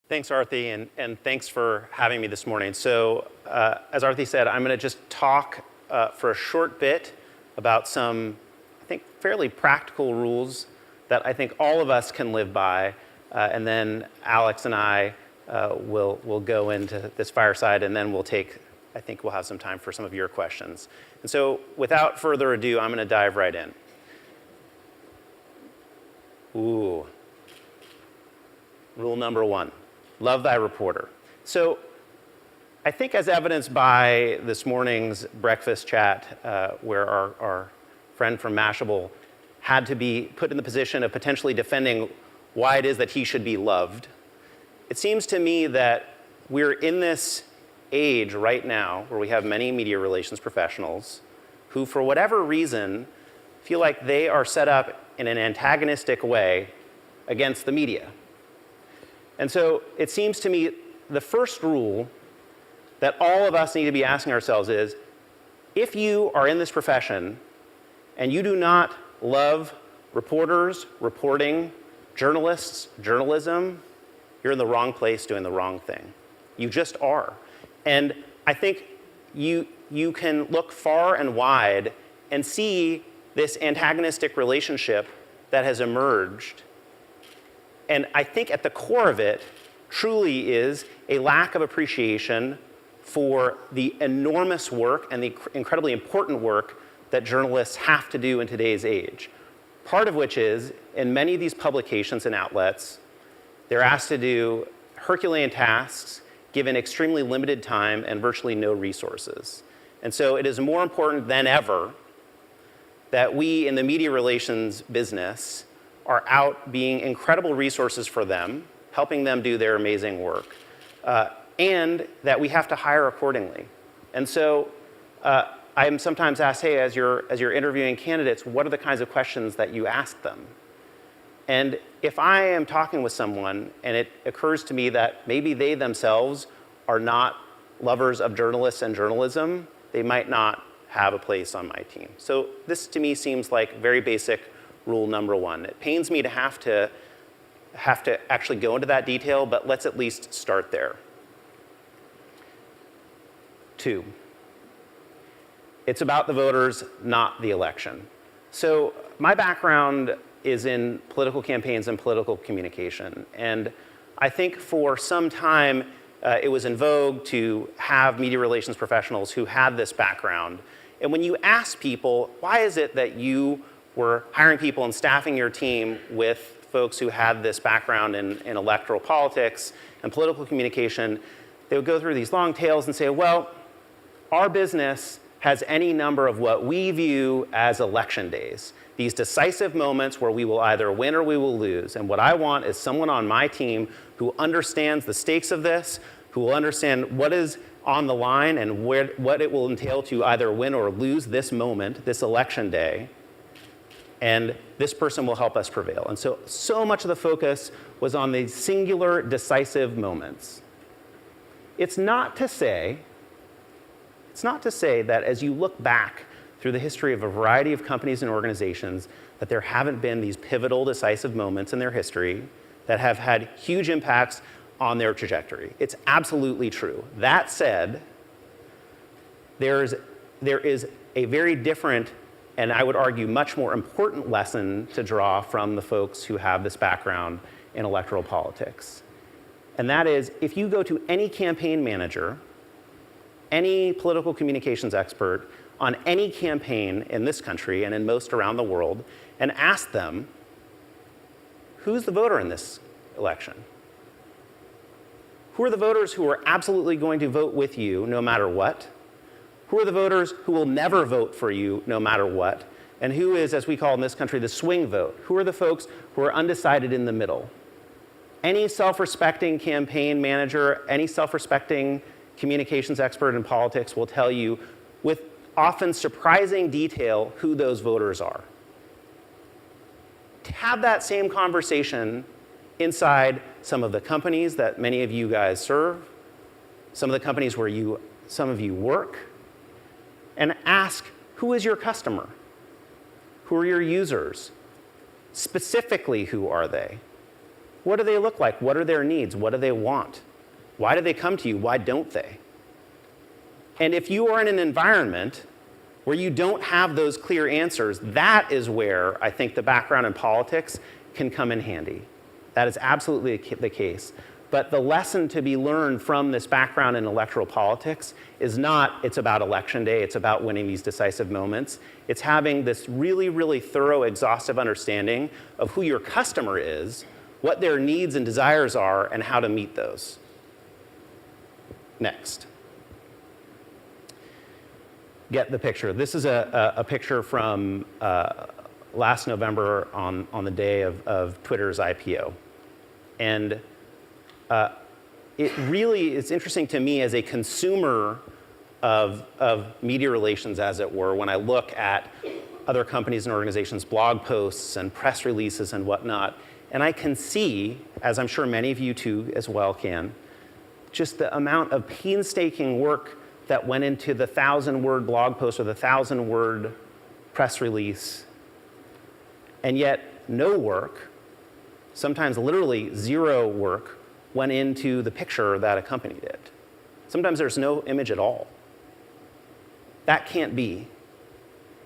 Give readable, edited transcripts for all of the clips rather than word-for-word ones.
Thanks, Arthi, and thanks for having me this morning. So as Arthi said, I'm going to just talk for a short bit about some, I think, fairly practical rules that I think all of us can live by. And then Alex and I will go into this fireside, and then I think we'll have some time for some of your questions. And so without further ado, I'm going to dive right in. Ooh. Rule number 1. Love thy reporter. So I think as evidenced by this morning's breakfast chat where our friend from Mashable had to be put in the position of potentially defending why it is that he should be loved, it seems to me that we're in this age right now where we have many media relations professionals who, for whatever reason, feel like they are set up in an antagonistic way against the media. And so it seems to me the first rule that all of us need to be asking ourselves is, if you are in this profession and you do not love reporters, reporting, journalists, journalism, you're in the wrong place doing the wrong thing. You just are. And I think you can look far and wide and see this antagonistic relationship that has emerged. And I think at the core of it truly is a lack of appreciation for the enormous work and the incredibly important work that journalists have to do in today's age. Part of which is, in many of these publications and outlets, they're asked to do Herculean tasks given extremely limited time and virtually no resources. And so it is more important than ever that we in the media relations business are out being incredible resources for them, helping them do their amazing work, and that we have to hire accordingly. And so I'm sometimes asked, hey, as you're interviewing candidates, what are the kinds of questions that you ask them? And if I am talking with someone and it occurs to me that maybe they themselves are not lovers of journalists and journalism, they might not have a place on my team. So this to me seems like very basic rule number 1. It pains me to have to actually go into that detail, but let's at least start there. 2, it's about the voters, not the election. So my background is in political campaigns and political communication. And I think for some time, it was in vogue to have media relations professionals who had this background. And when you ask people, why is it that you were hiring people and staffing your team with folks who had this background in electoral politics and political communication, they would go through these long tales and say, well, our business has any number of what we view as election days, these decisive moments where we will either win or we will lose. And what I want is someone on my team who understands the stakes of this, who will understand what is on the line and what it will entail to either win or lose this moment, this election day. And this person will help us prevail. And so much of the focus was on these singular, decisive moments. It's not to say that as you look back through the history of a variety of companies and organizations, that there haven't been these pivotal, decisive moments in their history that have had huge impacts on their trajectory. It's absolutely true. That said, there is a very different, and I would argue much more important lesson to draw from the folks who have this background in electoral politics. And that is, if you go to any campaign manager, any political communications expert on any campaign in this country and in most around the world, and ask them, who's the voter in this election? Who are the voters who are absolutely going to vote with you no matter what? Who are the voters who will never vote for you no matter what? And who is, as we call in this country, the swing vote? Who are the folks who are undecided in the middle? Any self-respecting campaign manager, any self-respecting communications expert in politics will tell you with often surprising detail who those voters are. To have that same conversation inside some of the companies that many of you guys serve, some of the companies where some of you work, and ask, who is your customer? Who are your users? Specifically, who are they? What do they look like? What are their needs? What do they want? Why do they come to you? Why don't they? And if you are in an environment where you don't have those clear answers, that is where I think the background in politics can come in handy. That is absolutely the case. But the lesson to be learned from this background in electoral politics is not it's about election day, it's about winning these decisive moments. It's having this really, really thorough, exhaustive understanding of who your customer is, what their needs and desires are, and how to meet those. Next. Get the picture. This is a picture from last November on the day of Twitter's IPO. And it really is interesting to me as a consumer of media relations, as it were, when I look at other companies and organizations' blog posts and press releases and whatnot. And I can see, as I'm sure many of you too as well can, just the amount of painstaking work that went into the 1,000-word blog post or the 1,000-word press release, and yet no work, sometimes literally zero work, went into the picture that accompanied it. Sometimes there's no image at all. That can't be.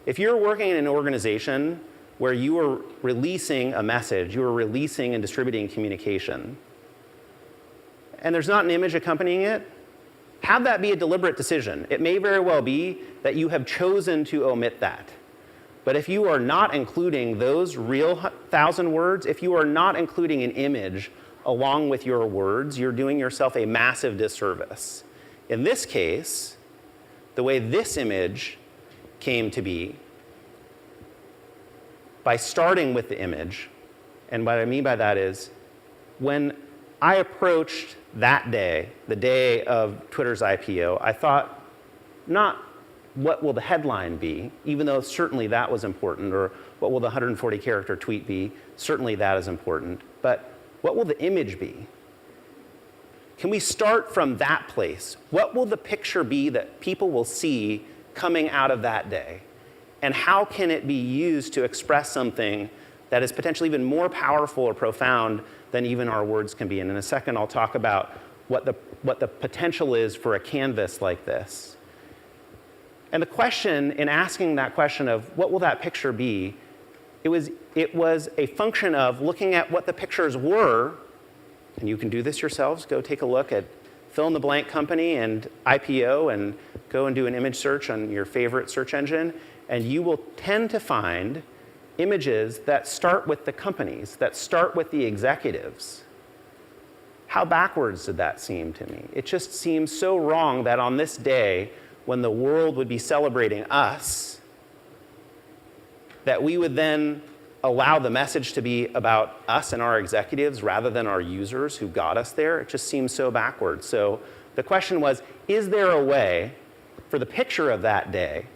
If you're working in an organization where you are releasing a message, you are releasing and distributing communication, and there's not an image accompanying it, have that be a deliberate decision. It may very well be that you have chosen to omit that. But if you are not including those real 1,000 words, if you are not including an image along with your words, you're doing yourself a massive disservice. In this case, the way this image came to be, by starting with the image, and what I mean by that is, when I approached that day, the day of Twitter's IPO, I thought, not what will the headline be, even though certainly that was important, or what will the 140-character tweet be, certainly that is important, but what will the image be? Can we start from that place? What will the picture be that people will see coming out of that day? And how can it be used to express something that is potentially even more powerful or profound than even our words can be? And in a second, I'll talk about what the potential is for a canvas like this. And the question, in asking that question of what will that picture be, it was a function of looking at what the pictures were, and you can do this yourselves. Go take a look at fill in the blank company and IPO and go and do an image search on your favorite search engine, and you will tend to find images that start with the companies, that start with the executives. How backwards did that seem to me? It just seems so wrong that on this day, when the world would be celebrating us, that we would then allow the message to be about us and our executives rather than our users who got us there. It just seems so backwards. So the question was, is there a way for the picture of that day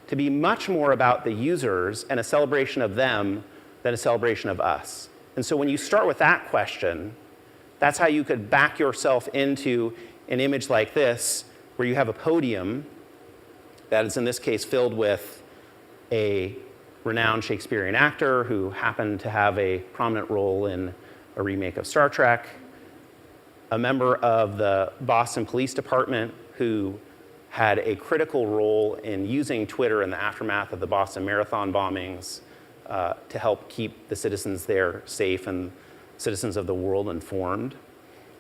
to be much more about the users and a celebration of them than a celebration of us? And so when you start with that question, that's how you could back yourself into an image like this, where you have a podium that is in this case filled with a renowned Shakespearean actor who happened to have a prominent role in a remake of Star Trek, a member of the Boston Police Department who had a critical role in using Twitter in the aftermath of the Boston Marathon bombings to help keep the citizens there safe and citizens of the world informed.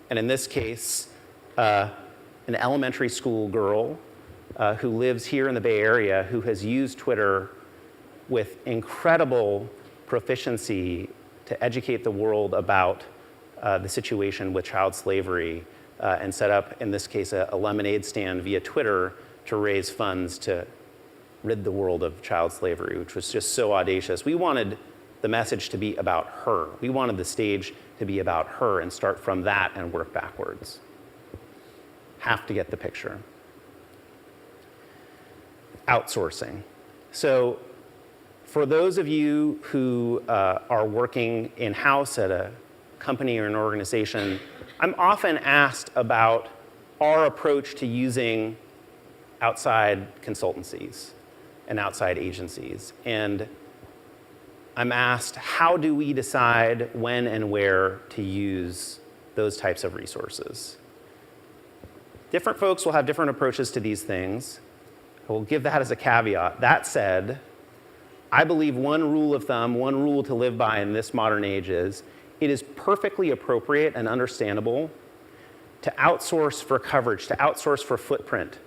And in this case, an elementary school girl who lives here in the Bay Area who has used Twitter with incredible proficiency to educate the world about the situation with child slavery and set up, in this case, a lemonade stand via Twitter to raise funds to rid the world of child slavery, which was just so audacious. We wanted the message to be about her. We wanted the stage to be about her and start from that and work backwards. Have to get the picture. Outsourcing. So for those of you who are working in-house at a company or an organization, I'm often asked about our approach to using outside consultancies and outside agencies. And I'm asked, how do we decide when and where to use those types of resources? Different folks will have different approaches to these things. I will give that as a caveat. That said, I believe one rule of thumb, one rule to live by in this modern age is, it is perfectly appropriate and understandable to outsource for coverage, to outsource for footprint.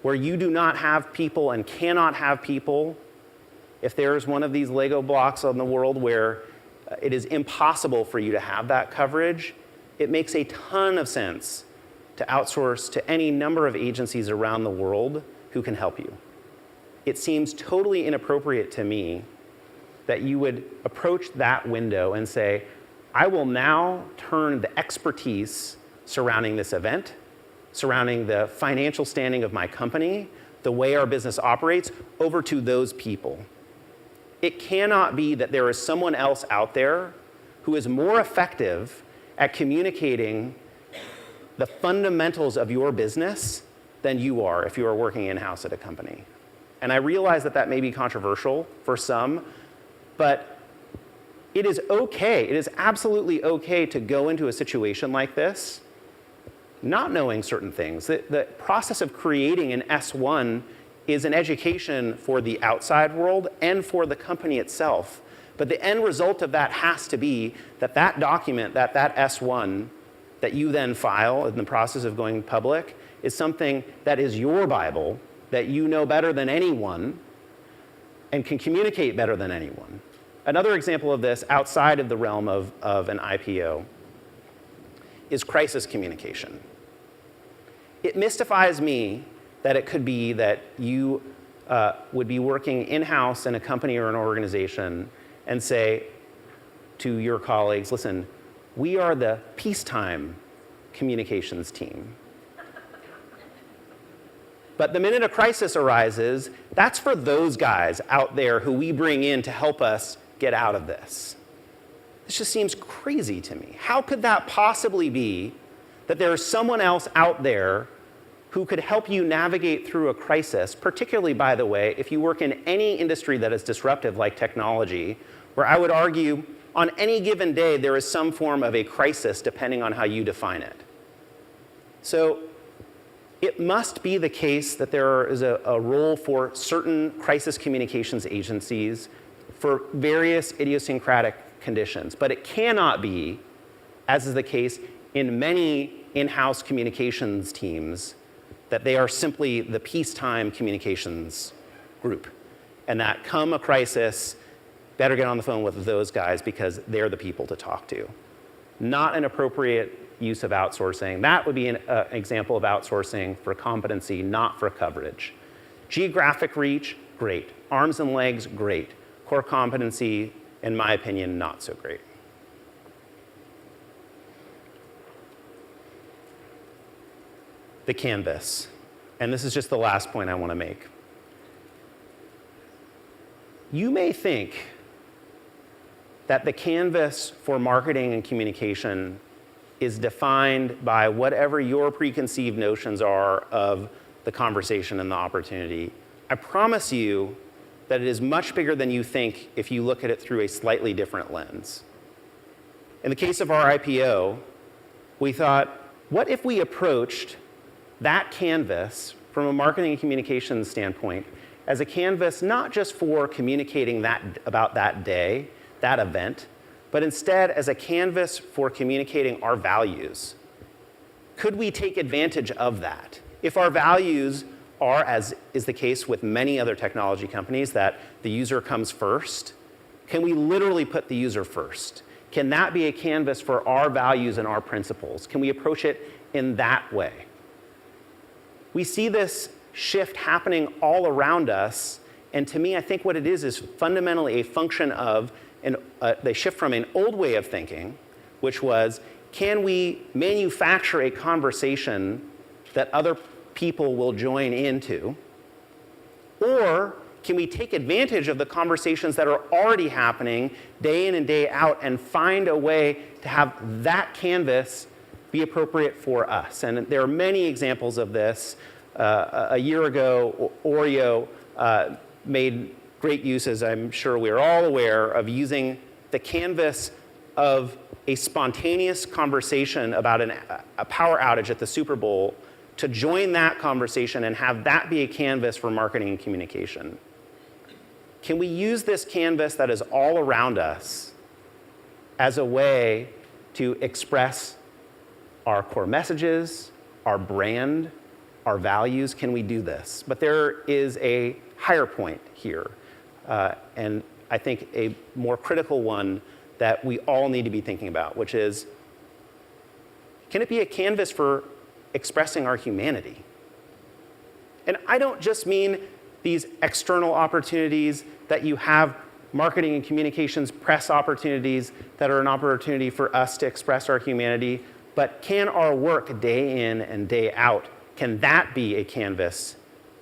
Where you do not have people and cannot have people, if there is one of these Lego blocks in the world where it is impossible for you to have that coverage, it makes a ton of sense to outsource to any number of agencies around the world who can help you. It seems totally inappropriate to me that you would approach that window and say, I will now turn the expertise surrounding this event, surrounding the financial standing of my company, the way our business operates, over to those people. It cannot be that there is someone else out there who is more effective at communicating the fundamentals of your business than you are if you are working in-house at a company. And I realize that that may be controversial for some, but it is okay, it is absolutely okay to go into a situation like this not knowing certain things. The process of creating an S1 is an education for the outside world and for the company itself. But the end result of that has to be that that document, that S1 that you then file in the process of going public is something that is your Bible, that you know better than anyone and can communicate better than anyone. Another example of this outside of the realm of an IPO is crisis communication. It mystifies me that it could be that you would be working in-house in a company or an organization and say to your colleagues, listen, we are the peacetime communications team. But the minute a crisis arises, that's for those guys out there who we bring in to help us get out of this. This just seems crazy to me. How could that possibly be that there is someone else out there who could help you navigate through a crisis, particularly, by the way, if you work in any industry that is disruptive like technology, where I would argue on any given day there is some form of a crisis depending on how you define it. So it must be the case that there is a role for certain crisis communications agencies for various idiosyncratic conditions. But it cannot be, as is the case in many in-house communications teams, that they are simply the peacetime communications group. And that come a crisis, better get on the phone with those guys because they're the people to talk to. Not an appropriate use of outsourcing. That would be an example of outsourcing for competency, not for coverage. Geographic reach, great. Arms and legs, great. Core competency, in my opinion, not so great. The canvas. And this is just the last point I want to make. You may think that the canvas for marketing and communication is defined by whatever your preconceived notions are of the conversation and the opportunity. I promise you that it is much bigger than you think if you look at it through a slightly different lens. In the case of our IPO, we thought, what if we approached that canvas from a marketing and communications standpoint as a canvas not just for communicating about that day, that event, but instead as a canvas for communicating our values? Could we take advantage of that? If our values are, as is the case with many other technology companies, that the user comes first, can we literally put the user first? Can that be a canvas for our values and our principles? Can we approach it in that way? We see this shift happening all around us, and to me, I think what it is fundamentally a function of the shift from an old way of thinking, which was, can we manufacture a conversation that other people will join into, or can we take advantage of the conversations that are already happening day in and day out and find a way to have that canvas be appropriate for us? And there are many examples of this. A year ago, Oreo made great use, as I'm sure we're all aware, of using the canvas of a spontaneous conversation about a power outage at the Super Bowl to join that conversation and have that be a canvas for marketing and communication. Can we use this canvas that is all around us as a way to express our core messages, our brand, our values? Can we do this? But there is a higher point here, and I think a more critical one that we all need to be thinking about, which is, can it be a canvas for expressing our humanity? And I don't just mean these external opportunities that you have, marketing and communications, press opportunities that are an opportunity for us to express our humanity, but can our work day in and day out, can that be a canvas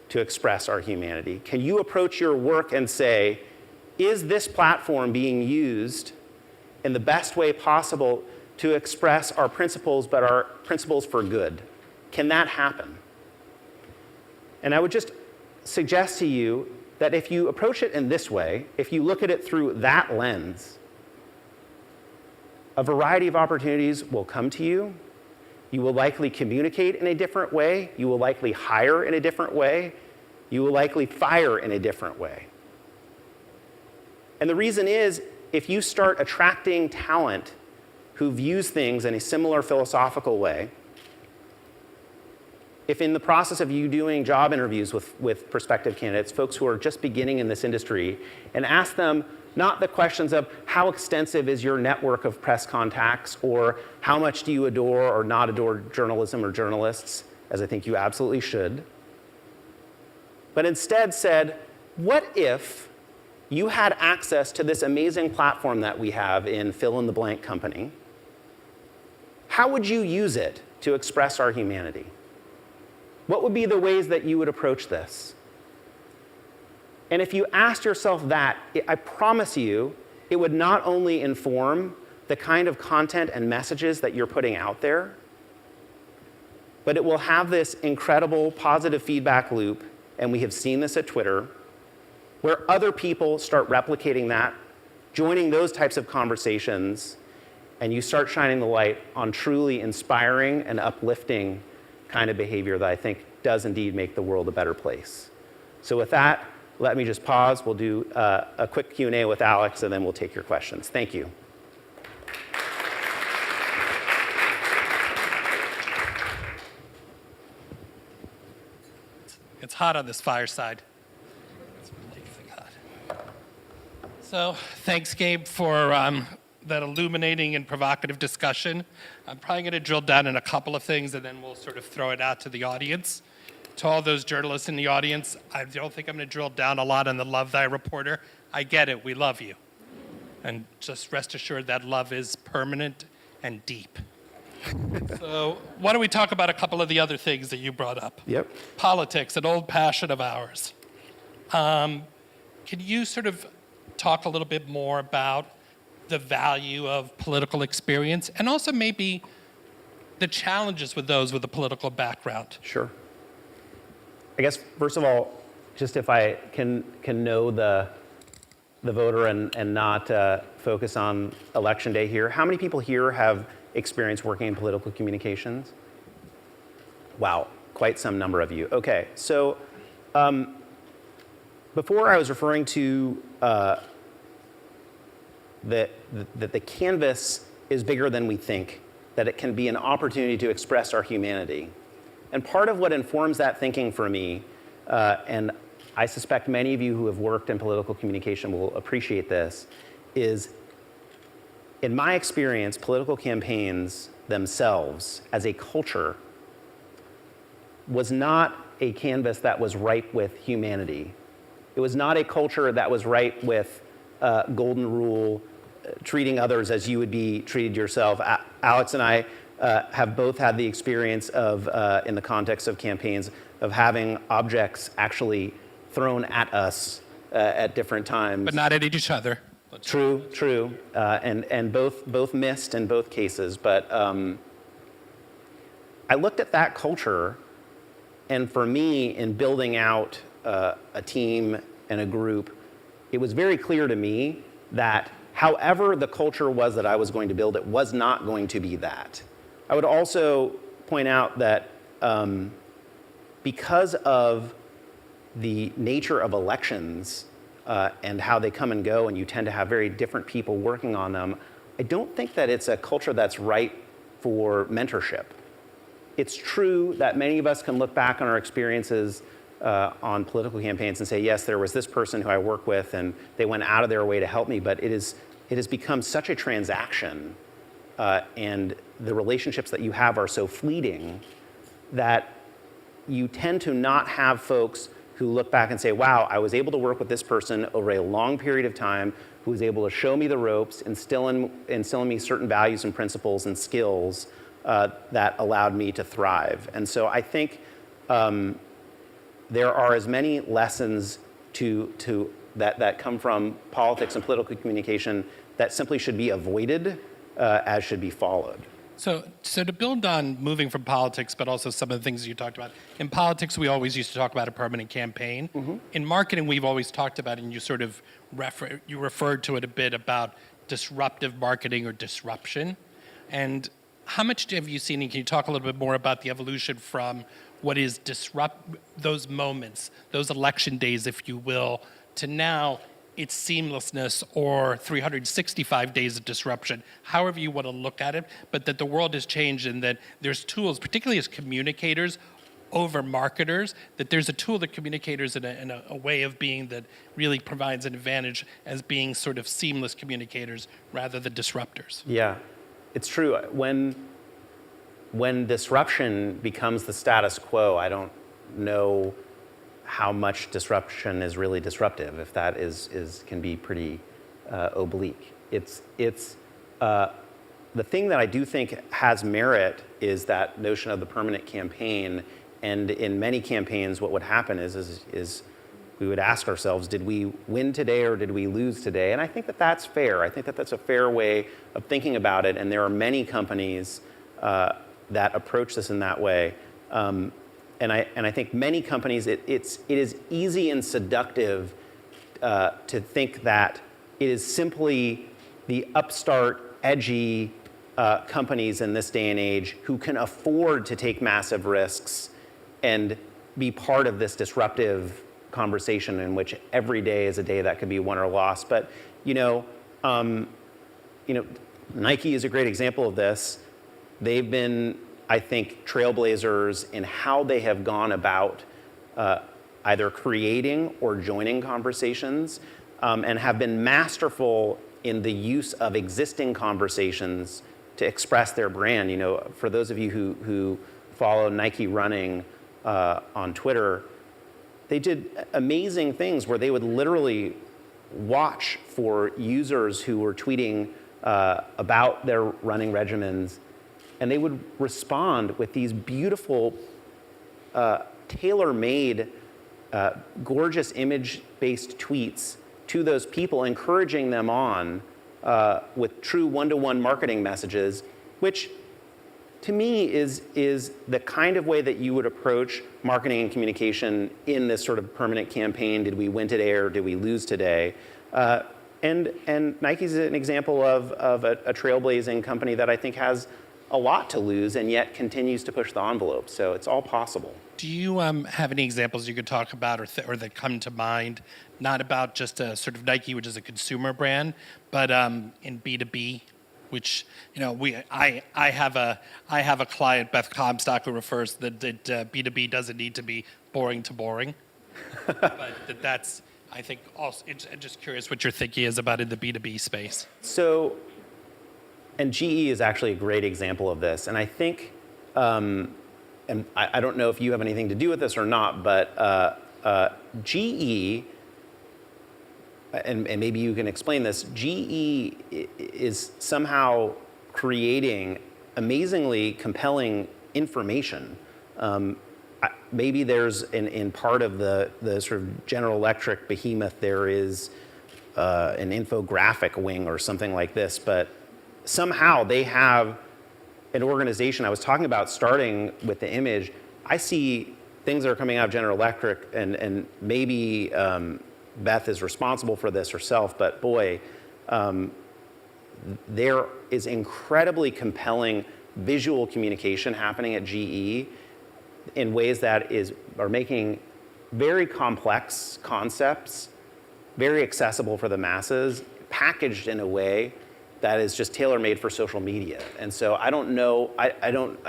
to express our humanity? Can you approach your work and say, is this platform being used in the best way possible to express our principles, but our principles for good? Can that happen? And I would just suggest to you that if you approach it in this way, if you look at it through that lens, a variety of opportunities will come to you. You will likely communicate in a different way. You will likely hire in a different way. You will likely fire in a different way. And the reason is, if you start attracting talent who views things in a similar philosophical way, if in the process of you doing job interviews with prospective candidates, folks who are just beginning in this industry, and ask them not the questions of how extensive is your network of press contacts, or how much do you adore or not adore journalism or journalists, as I think you absolutely should, but instead said, what if you had access to this amazing platform that we have in fill-in-the-blank company? How would you use it to express our humanity? What would be the ways that you would approach this? And if you asked yourself that, I promise you, it would not only inform the kind of content and messages that you're putting out there, but it will have this incredible positive feedback loop, and we have seen this at Twitter, where other people start replicating that, joining those types of conversations, and you start shining the light on truly inspiring and uplifting kind of behavior that I think does indeed make the world a better place. So with that, let me just pause. We'll do a quick Q&A with Alex, and then we'll take your questions. Thank you. It's hot on this fireside. It's amazing hot. So thanks, Gabe, for that illuminating and provocative discussion. I'm probably going to drill down in a couple of things, and then we'll sort of throw it out to the audience. To all those journalists in the audience, I don't think I'm going to drill down a lot on the love thy reporter. I get it. We love you. And just rest assured that love is permanent and deep. So why don't we talk about a couple of the other things that you brought up? Yep. Politics, an old passion of ours. Can you sort of talk a little bit more about the value of political experience, and also maybe the challenges with those with a political background? Sure. I guess, first of all, just if I can know the voter and not focus on election day here, how many people here have experience working in political communications? Wow, quite some number of you. Okay, so before I was referring to that the canvas is bigger than we think, that it can be an opportunity to express our humanity. And part of what informs that thinking for me, and I suspect many of you who have worked in political communication will appreciate this, is in my experience, political campaigns themselves as a culture was not a canvas that was ripe with humanity. It was not a culture that was ripe with golden rule, treating others as you would be treated yourself. Alex and I have both had the experience of, in the context of campaigns, of having objects actually thrown at us at different times. But not at each other. True. And both missed in both cases. But I looked at that culture, and for me, in building out a team and a group, it was very clear to me that however the culture was that I was going to build, it was not going to be that. I would also point out that because of the nature of elections and how they come and go, and you tend to have very different people working on them, I don't think that it's a culture that's right for mentorship. It's true that many of us can look back on our experiences on political campaigns and say, yes, there was this person who I work with and they went out of their way to help me, but it has become such a transaction and the relationships that you have are so fleeting that you tend to not have folks who look back and say, wow, I was able to work with this person over a long period of time who was able to show me the ropes, instill in me certain values and principles and skills that allowed me to thrive. And so I think there are as many lessons that come from politics and political communication that simply should be avoided as should be followed. So to build on moving from politics, but also some of the things you talked about. In politics, we always used to talk about a permanent campaign. Mm-hmm. In marketing, we've always talked about, and you sort of referred to it a bit about disruptive marketing or disruption. And how much have you seen, and can you talk a little bit more about the evolution from what is those moments, those election days, if you will, to now its seamlessness or 365 days of disruption, however you want to look at it, but that the world has changed and that there's tools, particularly as communicators over marketers, that there's a tool that communicators in a way of being that really provides an advantage as being sort of seamless communicators rather than disruptors. Yeah, it's true. When disruption becomes the status quo, I don't know how much disruption is really disruptive, if that can be pretty oblique. It's the thing that I do think has merit is that notion of the permanent campaign. And in many campaigns, what would happen is we would ask ourselves, did we win today or did we lose today? And I think that that's fair. I think that that's a fair way of thinking about it. And there are many companies that approach this in that way. And I think many companies, it is easy and seductive to think that it is simply the upstart, edgy companies in this day and age who can afford to take massive risks and be part of this disruptive conversation in which every day is a day that could be won or lost. But Nike is a great example of this. They've been, I think, trailblazers in how they have gone about either creating or joining conversations and have been masterful in the use of existing conversations to express their brand. For those of you who follow Nike running on Twitter, they did amazing things where they would literally watch for users who were tweeting about their running regimens, and they would respond with these beautiful, tailor-made, gorgeous image-based tweets to those people, encouraging them on with true one-to-one marketing messages, which to me is the kind of way that you would approach marketing and communication in this sort of permanent campaign. Did we win today or did we lose today? And Nike's an example of a trailblazing company that I think has a lot to lose and yet continues to push the envelope. So it's all possible. Do you have any examples you could talk about or that come to mind, not about just a sort of Nike, which is a consumer brand, but in B2B, which I have a client, Beth Comstock, who refers that B2B doesn't need to be boring to boring, but that's I think also. I'm just curious what your thinking is about in the B2B space. So, and GE is actually a great example of this, and I think. And I don't know if you have anything to do with this or not, but GE, and maybe you can explain this, GE is somehow creating amazingly compelling information. Maybe there's, in part of the sort of General Electric behemoth, there is an infographic wing or something like this, but somehow they have an organization. I was talking about starting with the image. I see things that are coming out of General Electric and maybe Beth is responsible for this herself, but boy, there is incredibly compelling visual communication happening at GE in ways that are making very complex concepts very accessible for the masses, packaged in a way that is just tailor-made for social media. And so I don't know,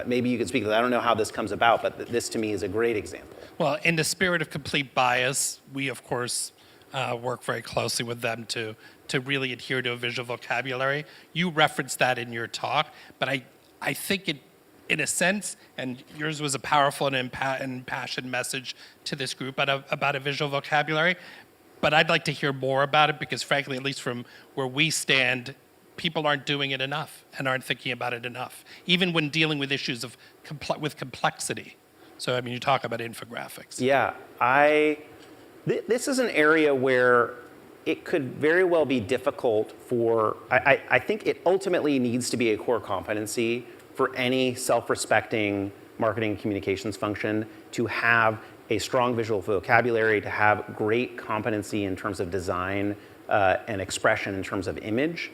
maybe you could speak to that. I don't know how this comes about, but this to me is a great example. Well, in the spirit of complete bias, we of course work very closely with them to really adhere to a visual vocabulary. You referenced that in your talk, but I think it, in a sense, and yours was a powerful and impassioned message to this group about a visual vocabulary, but I'd like to hear more about it because frankly, at least from where we stand, people aren't doing it enough and aren't thinking about it enough, even when dealing with issues of with complexity. So, I mean, you talk about infographics. Yeah, this is an area where it could very well be difficult for, I think it ultimately needs to be a core competency for any self-respecting marketing and communications function to have a strong visual vocabulary, to have great competency in terms of design and expression in terms of image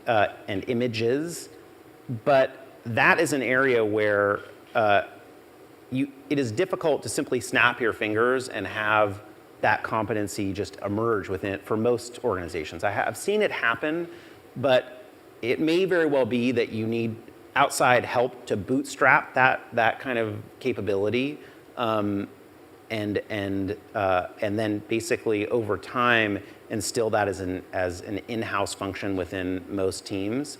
and images. But that is an area where it is difficult to simply snap your fingers and have that competency just emerge within it for most organizations. I have seen it happen, but it may very well be that you need outside help to bootstrap that kind of capability, and then basically over time instill that as an in-house function within most teams.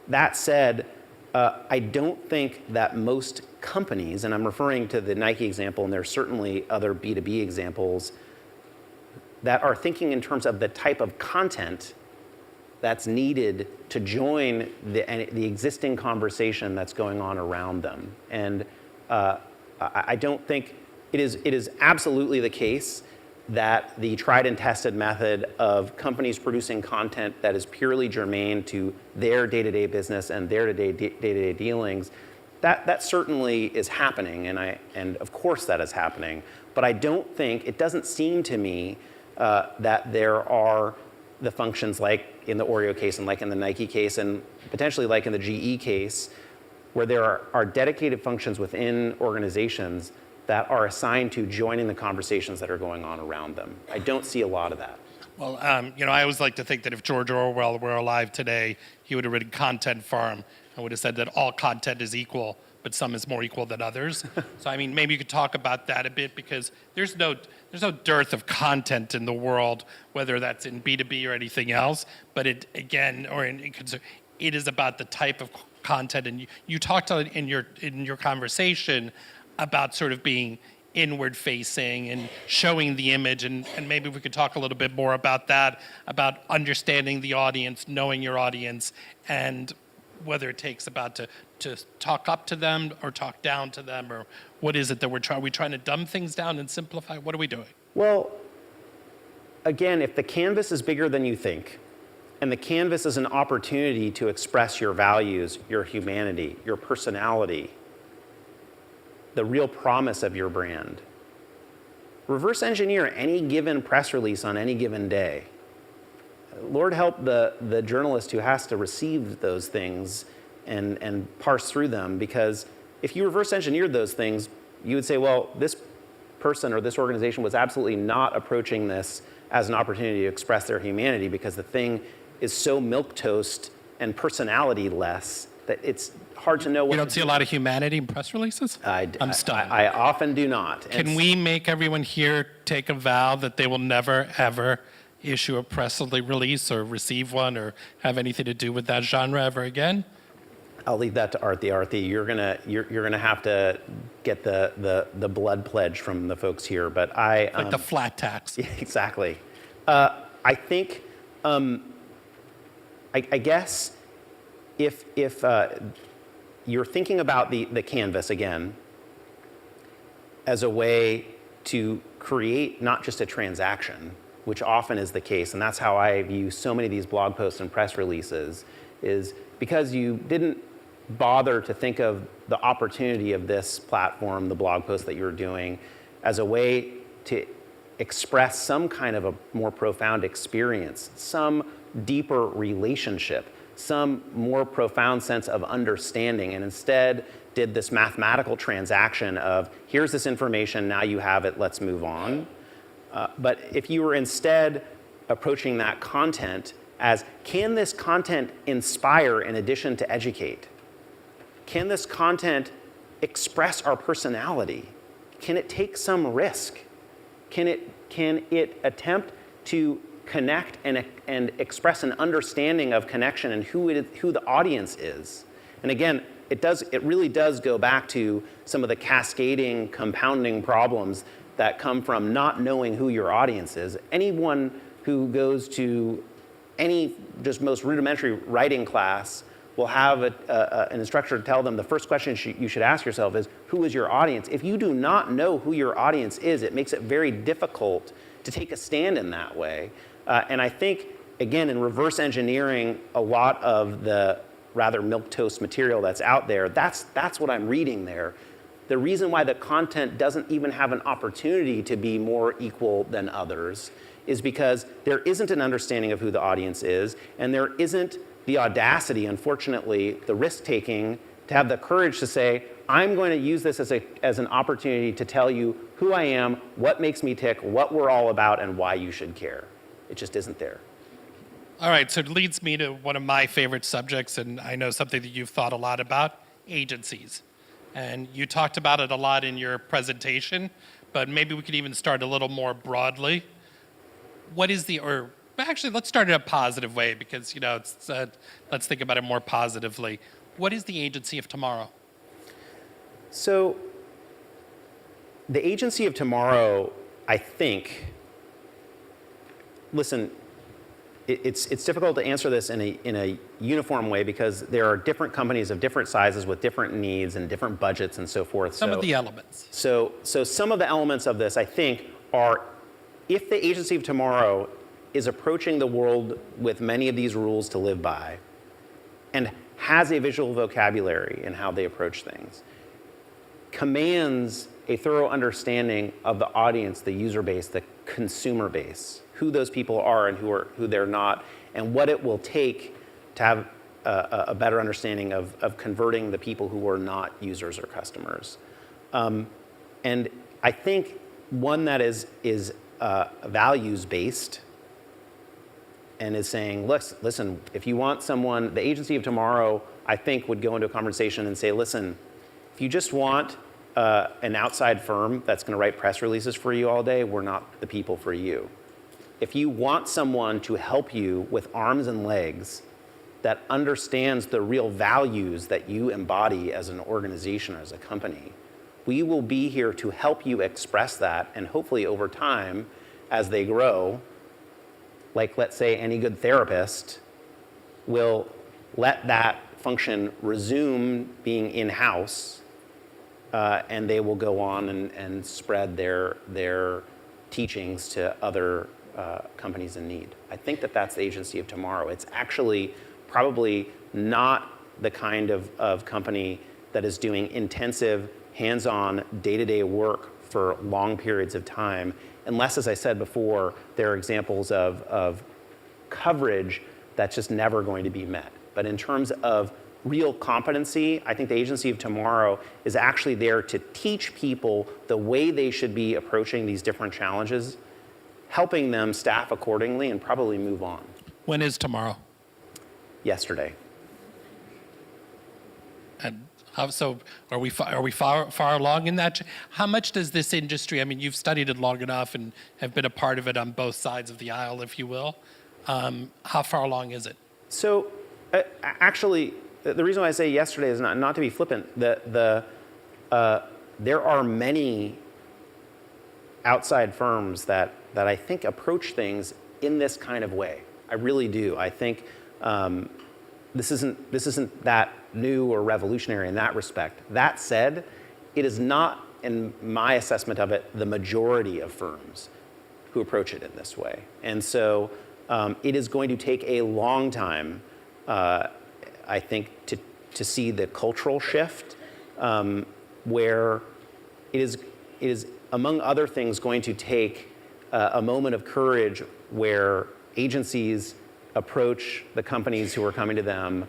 That said, I don't think that most companies, and I'm referring to the Nike example, and there's certainly other B2B examples, that are thinking in terms of the type of content that's needed to join the existing conversation that's going on around them. And I don't think it is absolutely the case that the tried and tested method of companies producing content that is purely germane to their day-to-day business and their day-to-day dealings, that certainly is happening, and of course that is happening. But I don't think, it doesn't seem to me that there are the functions like in the Oreo case and like in the Nike case and potentially like in the GE case, where there are dedicated functions within organizations that are assigned to joining the conversations that are going on around them. I don't see a lot of that. Well, I always like to think that if George Orwell were alive today, he would have written Content Farm and would have said that all content is equal, but some is more equal than others. So, I mean, maybe you could talk about that a bit because there's no dearth of content in the world, whether that's in B2B or anything else. But it is about the type of content, and you talked in your conversation about sort of being inward facing and showing the image, and maybe we could talk a little bit more about that, about understanding the audience, knowing your audience, and whether it takes about to talk up to them or talk down to them, or what is it that are we trying to dumb things down and simplify? What are we doing? Well, again, if the canvas is bigger than you think, and the canvas is an opportunity to express your values, your humanity, your personality, the real promise of your brand, reverse engineer any given press release on any given day. Lord help the journalist who has to receive those things and parse through them, because if you reverse engineered those things, you would say, well, this person or this organization was absolutely not approaching this as an opportunity to express their humanity, because the thing is so milquetoast and personality-less that it's hard to know what. You don't see a lot of humanity in press releases? I'm stunned. I often do not. Can we make everyone here take a vow that they will never, ever issue a press release or receive one or have anything to do with that genre ever again? I'll leave that to Arthi. Arthi, you're gonna have to get the blood pledge from the folks here. But like the flat tax. Exactly. I think I guess if you're thinking about the canvas again as a way to create not just a transaction, which often is the case, and that's how I view so many of these blog posts and press releases, is because you didn't bother to think of the opportunity of this platform, the blog post that you're doing, as a way to express some kind of a more profound experience, some deeper relationship, some more profound sense of understanding, and instead did this mathematical transaction of, here's this information, now you have it, let's move on. But if you were instead approaching that content as, can this content inspire in addition to educate? Can this content express our personality? Can it take some risk? Can it attempt to connect and express an understanding of connection and who the audience is? And again, it really does go back to some of the cascading, compounding problems that come from not knowing who your audience is. Anyone who goes to any just most rudimentary writing class will have an instructor tell them the first question you should ask yourself is, who is your audience? If you do not know who your audience is, it makes it very difficult to take a stand in that way. And I think, again, in reverse engineering a lot of the rather milquetoast material that's out there, that's what I'm reading there. The reason why the content doesn't even have an opportunity to be more equal than others is because there isn't an understanding of who the audience is, and there isn't the audacity, unfortunately, the risk-taking, to have the courage to say, I'm going to use this as an opportunity to tell you who I am, what makes me tick, what we're all about, and why you should care. It just isn't there. All right, so it leads me to one of my favorite subjects, and I know something that you've thought a lot about, agencies. And you talked about it a lot in your presentation, but maybe we could even start a little more broadly. What is actually, let's start in a positive way because, let's think about it more positively. What is the agency of tomorrow? So the agency of tomorrow, I think, listen, it's difficult to answer this in a uniform way because there are different companies of different sizes with different needs and different budgets and so forth. Some of the elements. So some of the elements of this, I think, are if the agency of tomorrow is approaching the world with many of these rules to live by and has a visual vocabulary in how they approach things, commands a thorough understanding of the audience, the user base, the consumer base, who those people are and who they're not, and what it will take to have a better understanding of converting the people who are not users or customers. And I think one that is values-based and is saying, listen, if you want someone, the agency of tomorrow, I think, would go into a conversation and say, listen, if you just want an outside firm that's going to write press releases for you all day, we're not the people for you. If you want someone to help you with arms and legs that understands the real values that you embody as an organization or as a company, we will be here to help you express that, and hopefully over time, as they grow, like let's say any good therapist will let that function resume being in-house, and they will go on and spread their teachings to other companies in need. I think that's the agency of tomorrow. It's actually probably not the kind of company that is doing intensive, hands-on, day-to-day work for long periods of time, unless, as I said before, there are examples of coverage that's just never going to be met. But in terms of real competency, I think the agency of tomorrow is actually there to teach people the way they should be approaching these different challenges, helping them staff accordingly and probably move on. When is tomorrow? Yesterday. And so are we far along in that? How much does this industry, I mean, you've studied it long enough and have been a part of it on both sides of the aisle, if you will. How far along is it? So actually, the reason why I say yesterday is not to be flippant. There are many outside firms that I think approach things in this kind of way. I really do. I think this isn't that new or revolutionary in that respect. That said, it is not, in my assessment of it, the majority of firms who approach it in this way. And so it is going to take a long time, I think, to see the cultural shift where it is, among other things, going to take a moment of courage where agencies approach the companies who are coming to them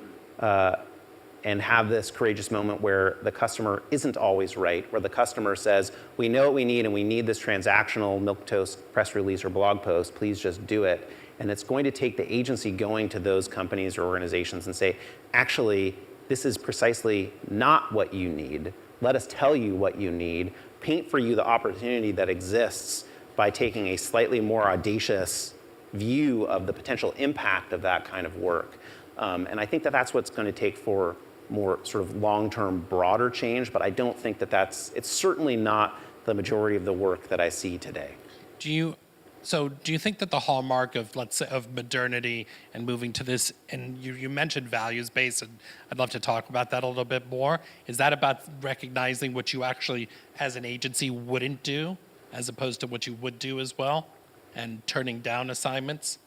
and have this courageous moment where the customer isn't always right, where the customer says, we know what we need and we need this transactional milquetoast press release or blog post, please just do it. And it's going to take the agency going to those companies or organizations and say, actually, this is precisely not what you need. Let us tell you what you need, paint for you the opportunity that exists by taking a slightly more audacious view of the potential impact of that kind of work. And I think that that's what's going to take for more sort of long-term, broader change, but I don't think that it's certainly not the majority of the work that I see today. Do you think that the hallmark of, let's say, of modernity and moving to this, and you mentioned values-based, and I'd love to talk about that a little bit more. Is that about recognizing what you actually, as an agency, wouldn't do, as opposed to what you would do as well, and turning down assignments?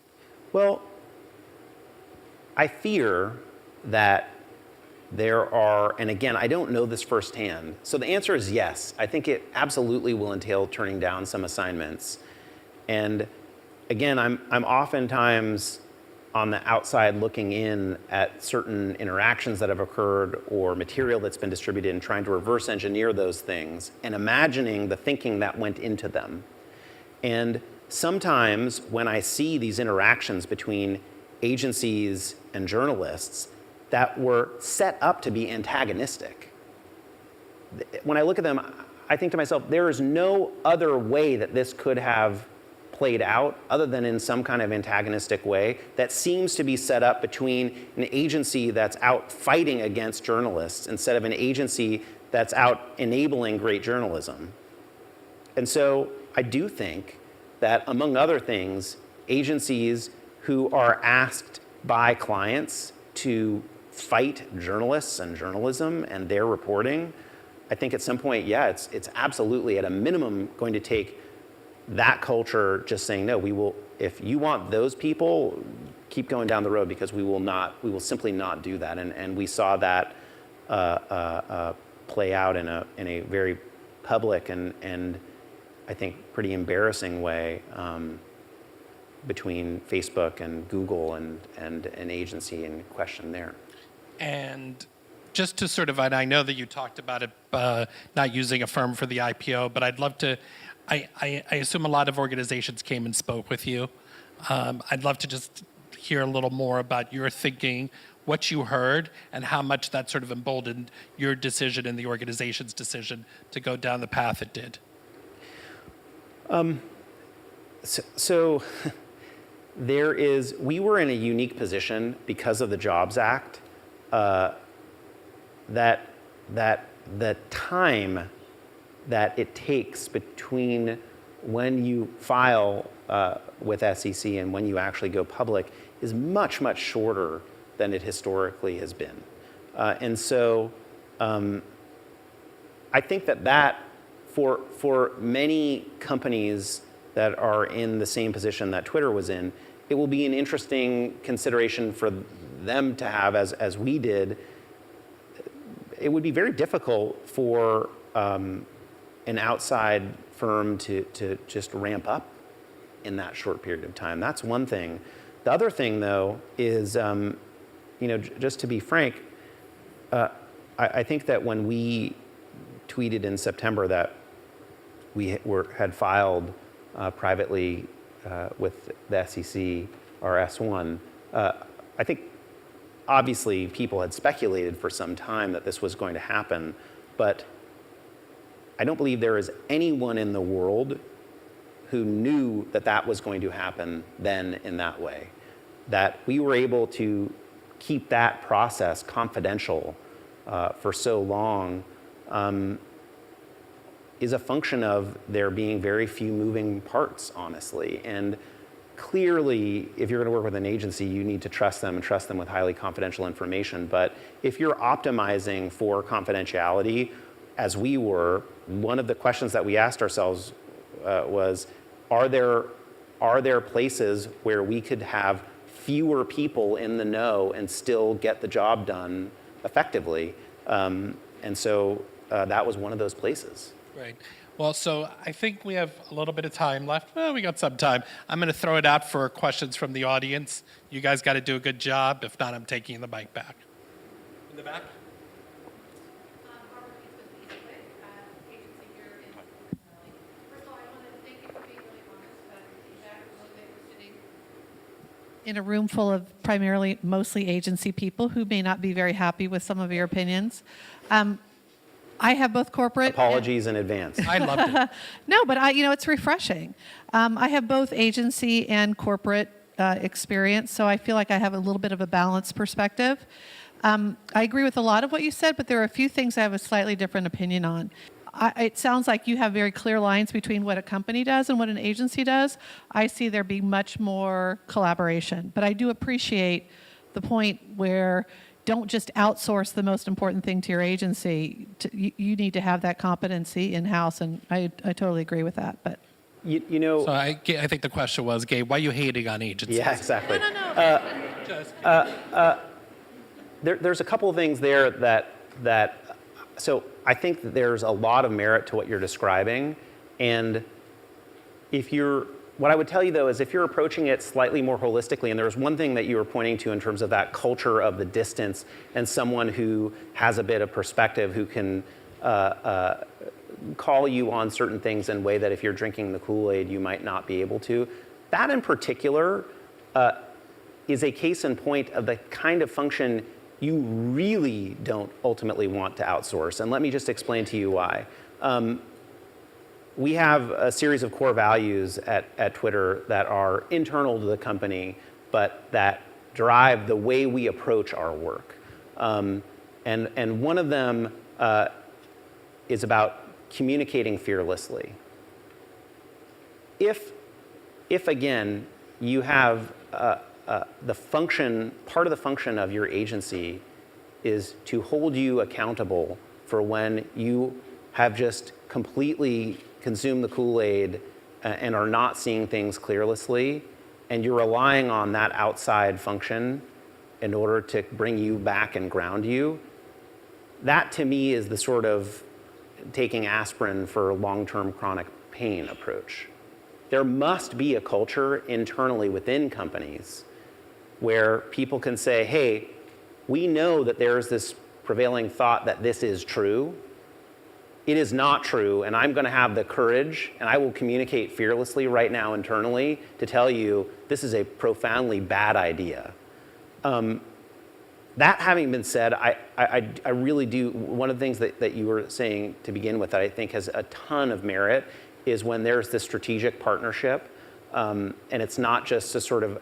Well, I fear that there are, and again, I don't know this firsthand, so the answer is yes. I think it absolutely will entail turning down some assignments. And again, I'm oftentimes on the outside looking in at certain interactions that have occurred or material that's been distributed and trying to reverse engineer those things and imagining the thinking that went into them. And sometimes when I see these interactions between agencies and journalists that were set up to be antagonistic, when I look at them, I think to myself, there is no other way that this could have played out other than in some kind of antagonistic way that seems to be set up between an agency that's out fighting against journalists instead of an agency that's out enabling great journalism. And so I do think that, among other things, agencies who are asked by clients to fight journalists and journalism and their reporting, I think at some point, yeah, it's absolutely at a minimum going to take that culture just saying, no, we will, if you want those people, keep going down the road because we will simply not do that. And we saw that play out in a very public and I think pretty embarrassing way between Facebook and Google and an agency in question there. And just to sort of, and I know that you talked about it, not using a firm for the IPO, but I'd love to, I assume a lot of organizations came and spoke with you. I'd love to just hear a little more about your thinking, what you heard, and how much that sort of emboldened your decision and the organization's decision to go down the path it did. So we were in a unique position because of the Jobs Act, that the time that it takes between when you file with SEC and when you actually go public is much, much shorter than it historically has been. And so I think that for many companies that are in the same position that Twitter was in, it will be an interesting consideration for them to have, as we did. It would be very difficult for an outside firm to just ramp up in that short period of time. That's one thing. The other thing, though, is, just to be frank, I think that when we tweeted in September that we had filed privately with the SEC, our S1, I think obviously people had speculated for some time that this was going to happen, but I don't believe there is anyone in the world who knew that that was going to happen then in that way. That we were able to keep that process confidential for so long is a function of there being very few moving parts, honestly. And clearly, if you're going to work with an agency, you need to trust them and trust them with highly confidential information. But if you're optimizing for confidentiality, as we were, one of the questions that we asked ourselves was, are there places where we could have fewer people in the know and still get the job done effectively? And so that was one of those places. Right. Well, so I think we have a little bit of time left. Well, we got some time. I'm going to throw it out for questions from the audience. You guys got to do a good job. If not, I'm taking the mic back. In the back? In a room full of mostly agency people who may not be very happy with some of your opinions. I have both corporate. Apologies in advance. I loved it. No, but it's refreshing. I have both agency and corporate experience, so I feel like I have a little bit of a balanced perspective. I agree with a lot of what you said, but there are a few things I have a slightly different opinion on. It sounds like you have very clear lines between what a company does and what an agency does. I see there being much more collaboration, but I do appreciate the point where don't just outsource the most important thing to your agency. You need to have that competency in-house, and I totally agree with that. But You know, So I think the question was, Gabe, why are you hating on agencies? yeah, exactly. no. There's a couple of things there that so I think that there's a lot of merit to what you're describing, and what I would tell you though is if you're approaching it slightly more holistically, and there was one thing that you were pointing to in terms of that culture of the distance and someone who has a bit of perspective who can call you on certain things in a way that if you're drinking the Kool-Aid you might not be able to. That in particular is a case in point of the kind of function you really don't ultimately want to outsource. And let me just explain to you why. We have a series of core values at Twitter that are internal to the company, but that drive the way we approach our work. And one of them is about communicating fearlessly. If again, you have part of the function of your agency is to hold you accountable for when you have just completely consumed the Kool-Aid and are not seeing things clearly, and you're relying on that outside function in order to bring you back and ground you, that to me is the sort of taking aspirin for long-term chronic pain approach. There must be a culture internally within companies where people can say, hey, we know that there's this prevailing thought that this is true. It is not true, and I'm going to have the courage, and I will communicate fearlessly right now internally to tell you this is a profoundly bad idea. That having been said, I really do, one of the things that you were saying to begin with that I think has a ton of merit is when there's this strategic partnership, and it's not just a sort of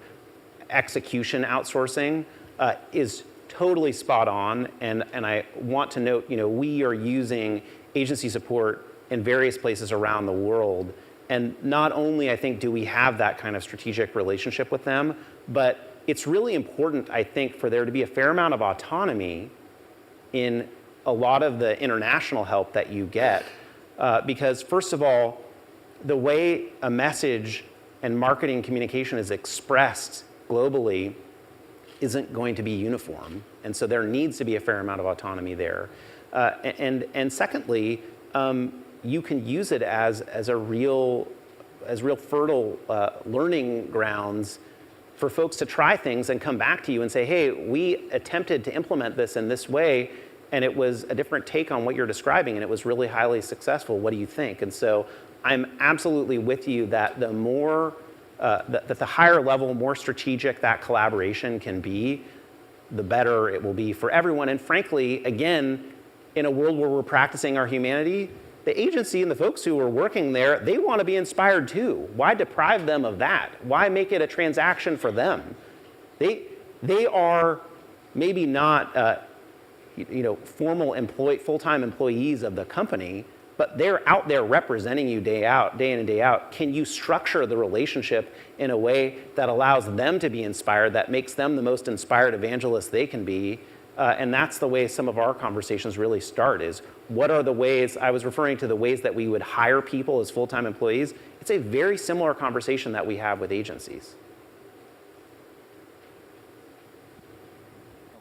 execution outsourcing, is totally spot on. And I want to note, we are using agency support in various places around the world. And not only, I think, do we have that kind of strategic relationship with them, but it's really important, I think, for there to be a fair amount of autonomy in a lot of the international help that you get. Because first of all, the way a message and marketing communication is expressed globally isn't going to be uniform. And so there needs to be a fair amount of autonomy there. And secondly, you can use it as real fertile learning grounds for folks to try things and come back to you and say, hey, we attempted to implement this in this way, and it was a different take on what you're describing, and it was really highly successful. What do you think? And so I'm absolutely with you that the more, that the higher level, more strategic that collaboration can be, the better it will be for everyone. And frankly, again, in a world where we're practicing our humanity, the agency and the folks who are working there, they want to be inspired too. Why deprive them of that? Why make it a transaction for them? They are maybe not formal full-time employees of the company, but they're out there representing you day in and day out. Can you structure the relationship in a way that allows them to be inspired, that makes them the most inspired evangelists they can be? And that's the way some of our conversations really start, is what are the ways, I was referring to the ways that we would hire people as full-time employees. It's a very similar conversation that we have with agencies.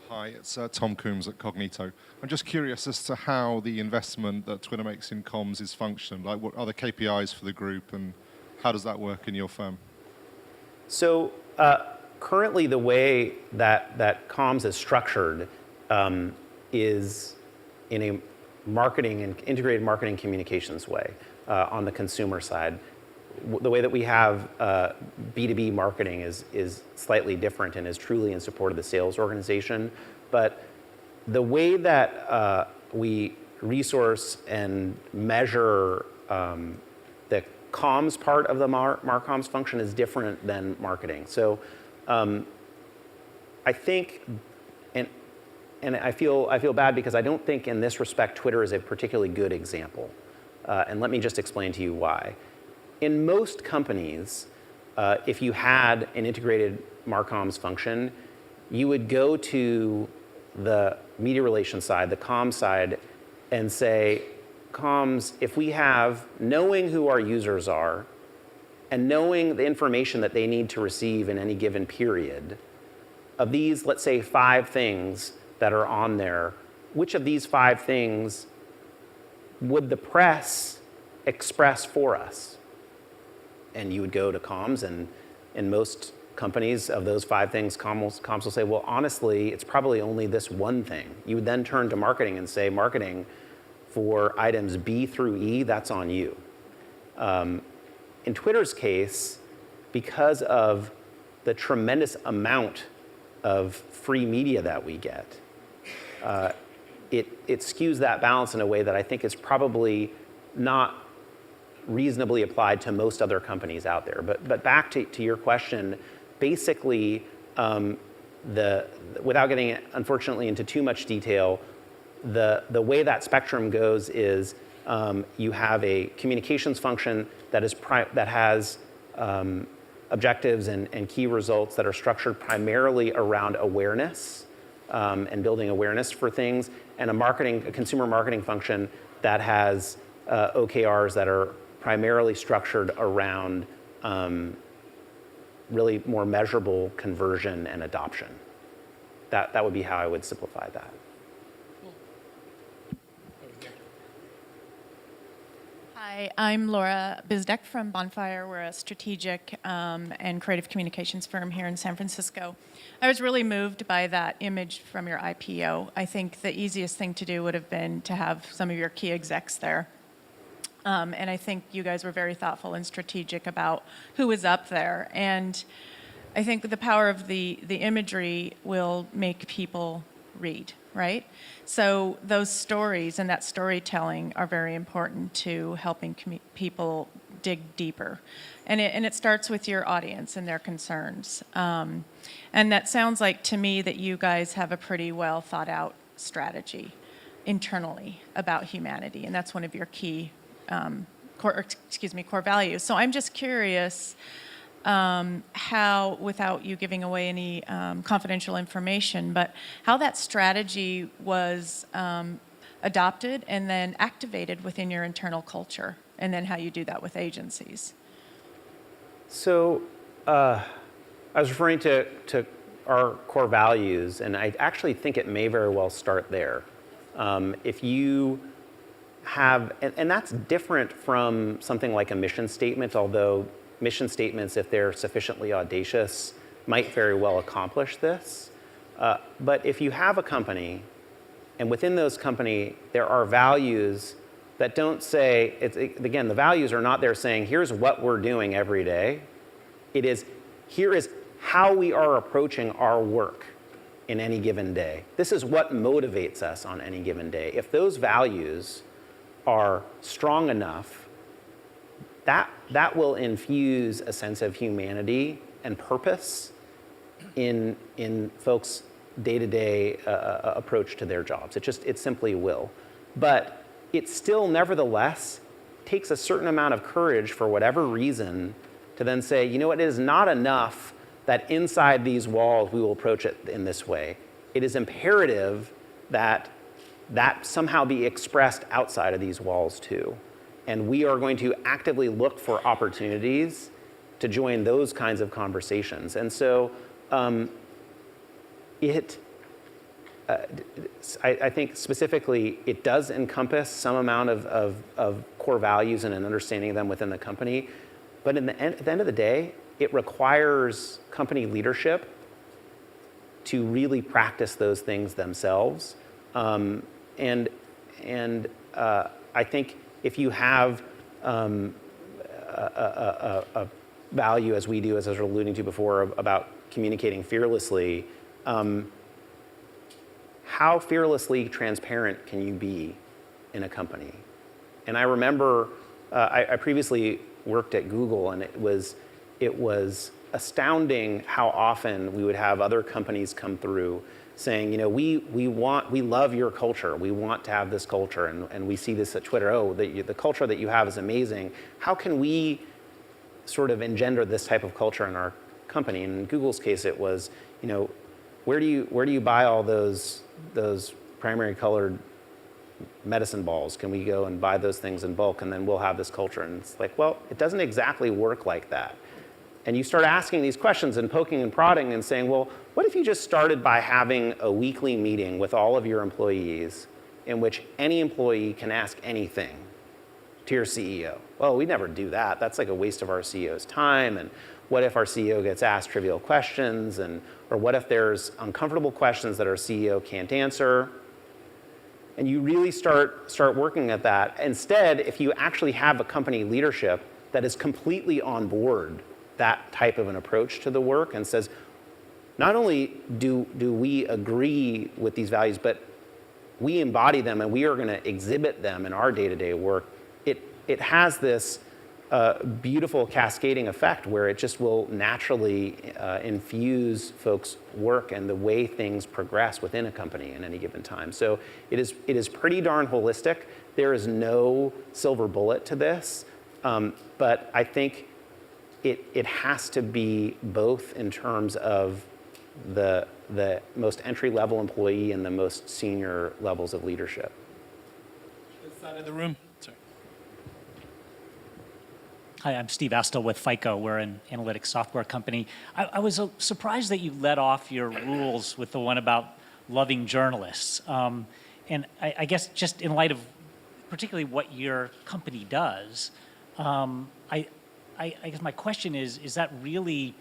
Hi, Hi, it's Tom Coombs at Cognito. I'm just curious as to how the investment that Twitter makes in comms is functioned. Like, what are the KPIs for the group, and how does that work in your firm? So currently, the way that comms is structured is in a marketing and integrated marketing communications way on the consumer side. The way that we have B2B marketing is slightly different and is truly in support of the sales organization. But the way that we resource and measure the comms part of the Marcoms function is different than marketing. So I think, and I feel bad because I don't think in this respect Twitter is a particularly good example. And let me just explain to you why. In most companies, if you had an integrated Marcoms function, you would go to the media relations side, the comms side, and say, comms, if we have knowing who our users are and knowing the information that they need to receive in any given period, of these, let's say, 5 things that are on there, which of these 5 things would the press express for us? And you would go to comms, and in most companies of those 5 things, comms will say, well, honestly, it's probably only this one thing. You would then turn to marketing and say, marketing, for items B through E, that's on you. In Twitter's case, because of the tremendous amount of free media that we get, it skews that balance in a way that I think is probably not reasonably applied to most other companies out there. But back to your question, basically, without getting, unfortunately, into too much detail, the way that spectrum goes is you have a communications function that has objectives and key results that are structured primarily around awareness and building awareness for things, and a consumer marketing function that has OKRs that are primarily structured around really more measurable conversion and adoption. That would be how I would simplify that. Hi, I'm Laura Bizdeck from Bonfire. We're a strategic and creative communications firm here in San Francisco. I was really moved by that image from your IPO. I think the easiest thing to do would have been to have some of your key execs there. And I think you guys were very thoughtful and strategic about who was up there. And I think the power of the imagery will make people read, right? So those stories and that storytelling are very important to helping people dig deeper. And it starts with your audience and their concerns. And that sounds like to me that you guys have a pretty well thought out strategy internally about humanity. And that's one of your key core values. So I'm just curious how, without you giving away any confidential information, but how that strategy was adopted and then activated within your internal culture, and then how you do that with agencies. So I was referring to our core values, and I actually think it may very well start there. If you have, and that's different from something like a mission statement, although mission statements, if they're sufficiently audacious, might very well accomplish this. But if you have a company, and within those company, there are values that don't say, again, the values are not there saying, here's what we're doing every day. It is, here is how we are approaching our work in any given day. This is what motivates us on any given day. If those values are strong enough, that will infuse a sense of humanity and purpose in folks' day-to-day approach to their jobs. It simply will. But it still, nevertheless, takes a certain amount of courage for whatever reason to then say, you know what, it is not enough that inside these walls we will approach it in this way. It is imperative that that somehow be expressed outside of these walls too. And we are going to actively look for opportunities to join those kinds of conversations. And so I think specifically it does encompass some amount of core values and an understanding of them within the company. But at the end of the day, it requires company leadership to really practice those things themselves. I think if you have a value, as we do, as I was alluding to before, about communicating fearlessly, how fearlessly transparent can you be in a company? And I remember I previously worked at Google, and it was astounding how often we would have other companies come through saying, you know, we love your culture. We want to have this culture, and we see this at Twitter. Oh, the culture that you have is amazing. How can we sort of engender this type of culture in our company? And in Google's case, it was, you know, where do you buy all those primary colored medicine balls? Can we go and buy those things in bulk, and then we'll have this culture? And it's like, well, it doesn't exactly work like that. And you start asking these questions and poking and prodding and saying, well, what if you just started by having a weekly meeting with all of your employees in which any employee can ask anything to your CEO? Well, we never do that. That's like a waste of our CEO's time. And what if our CEO gets asked trivial questions? Or what if there's uncomfortable questions that our CEO can't answer? And you really start working at that. Instead, if you actually have a company leadership that is completely on board that type of an approach to the work and says, not only do we agree with these values, but we embody them and we are going to exhibit them in our day-to-day work, it has this beautiful cascading effect where it just will naturally infuse folks' work and the way things progress within a company in any given time. So it is pretty darn holistic. There is no silver bullet to this, but I think it has to be both in terms of the most entry-level employee and the most senior levels of leadership. This side of the room. Sorry. Hi, I'm Steve Astle with FICO. We're an analytics software company. I was surprised that you led off your rules with the one about loving journalists. And I guess just in light of particularly what your company does, I guess my question is that really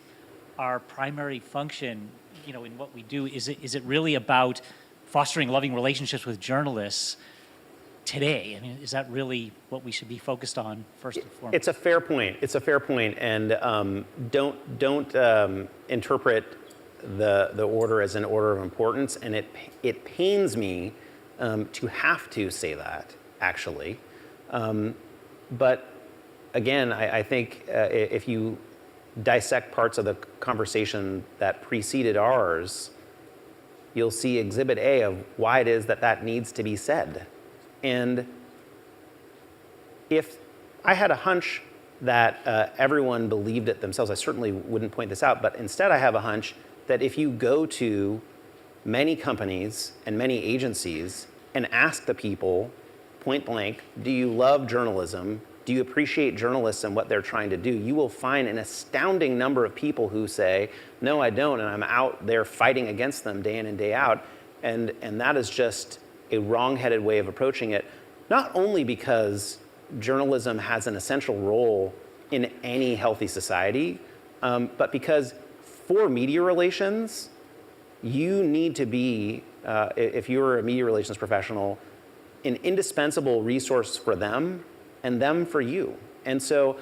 our primary function, you know, in what we do? Is it really about fostering loving relationships with journalists today? I mean, is that really what we should be focused on first and foremost? It's a fair point. It's a fair point, and don't interpret the order as an order of importance. And it pains me to have to say that, actually, but again, I think if you dissect parts of the conversation that preceded ours, you'll see Exhibit A of why it is that needs to be said. And if I had a hunch that everyone believed it themselves, I certainly wouldn't point this out, but instead I have a hunch that if you go to many companies and many agencies and ask the people point blank, do you love journalism? Do you appreciate journalists and what they're trying to do? You will find an astounding number of people who say, no, I don't, and I'm out there fighting against them day in and day out. And that is just a wrong-headed way of approaching it, not only because journalism has an essential role in any healthy society, but because for media relations, you need to be, if you're a media relations professional, an indispensable resource for them and them for you. And so,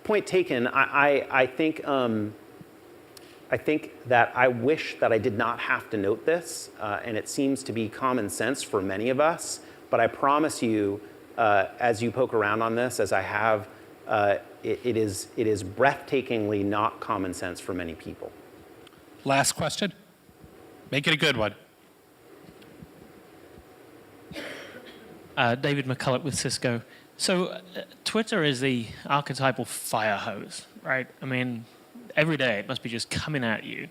point taken, I think that I wish that I did not have to note this, and it seems to be common sense for many of us, but I promise you, as you poke around on this, as I have, it is breathtakingly not common sense for many people. Last question. Make it a good one. David McCulloch with Cisco. So Twitter is the archetypal fire hose, right? I mean, every day it must be just coming at you.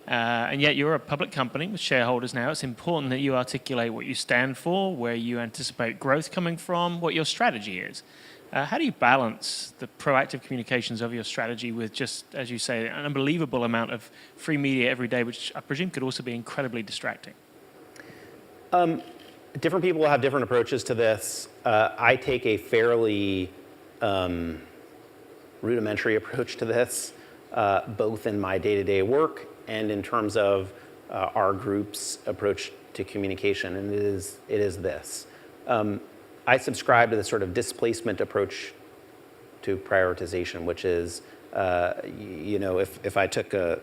And yet you're a public company with shareholders now. It's important that you articulate what you stand for, where you anticipate growth coming from, what your strategy is. How do you balance the proactive communications of your strategy with just, as you say, an unbelievable amount of free media every day, which I presume could also be incredibly distracting? Different people have different approaches to this. I take a fairly rudimentary approach to this, both in my day-to-day work and in terms of our group's approach to communication, and it is this. I subscribe to the sort of displacement approach to prioritization, which is, if I took a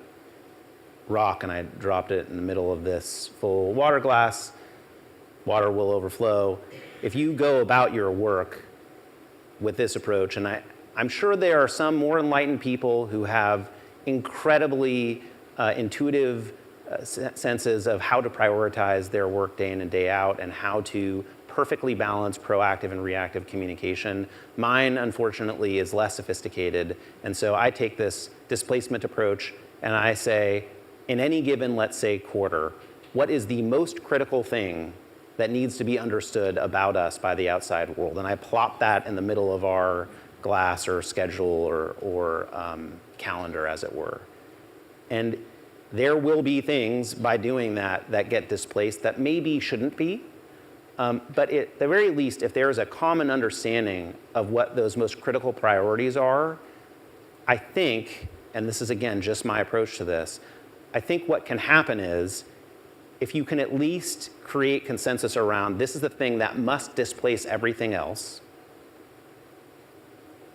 rock and I dropped it in the middle of this full water glass, water will overflow. If you go about your work with this approach, and I'm sure there are some more enlightened people who have incredibly intuitive senses of how to prioritize their work day in and day out and how to perfectly balance proactive and reactive communication. Mine, unfortunately, is less sophisticated. And so I take this displacement approach and I say, in any given, let's say, quarter, what is the most critical thing that needs to be understood about us by the outside world? And I plop that in the middle of our glass or schedule or calendar, as it were. And there will be things by doing that that get displaced that maybe shouldn't be. But at the very least, if there is a common understanding of what those most critical priorities are, I think, and this is again just my approach to this, I think what can happen is if you can at least create consensus around this is the thing that must displace everything else,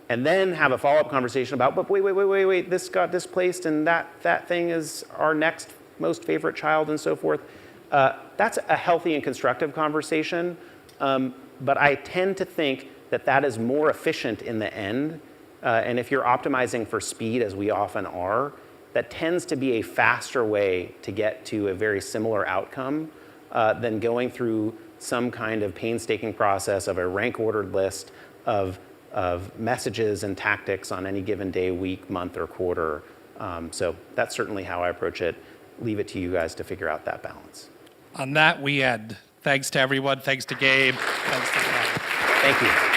and then have a follow-up conversation about, but wait, this got displaced and that thing is our next most favorite child and so forth. That's a healthy and constructive conversation, but I tend to think that is more efficient in the end, and if you're optimizing for speed, as we often are, that tends to be a faster way to get to a very similar outcome than going through some kind of painstaking process of a rank-ordered list of messages and tactics on any given day, week, month, or quarter. So that's certainly how I approach it. Leave it to you guys to figure out that balance. On that, we end. Thanks to everyone. Thanks to Gabe. Thanks to Brian. Thank you.